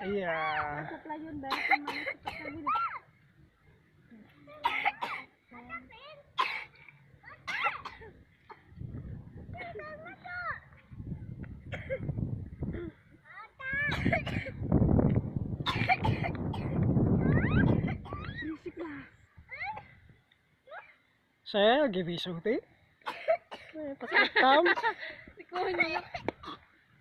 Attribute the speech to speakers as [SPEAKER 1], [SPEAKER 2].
[SPEAKER 1] Iya.
[SPEAKER 2] Masuk lah yun, dahil kung manisip ka sa gila. Berisik lah.
[SPEAKER 1] Saya lagi bisulti. Pakai rekam.
[SPEAKER 2] Ikuhin niya.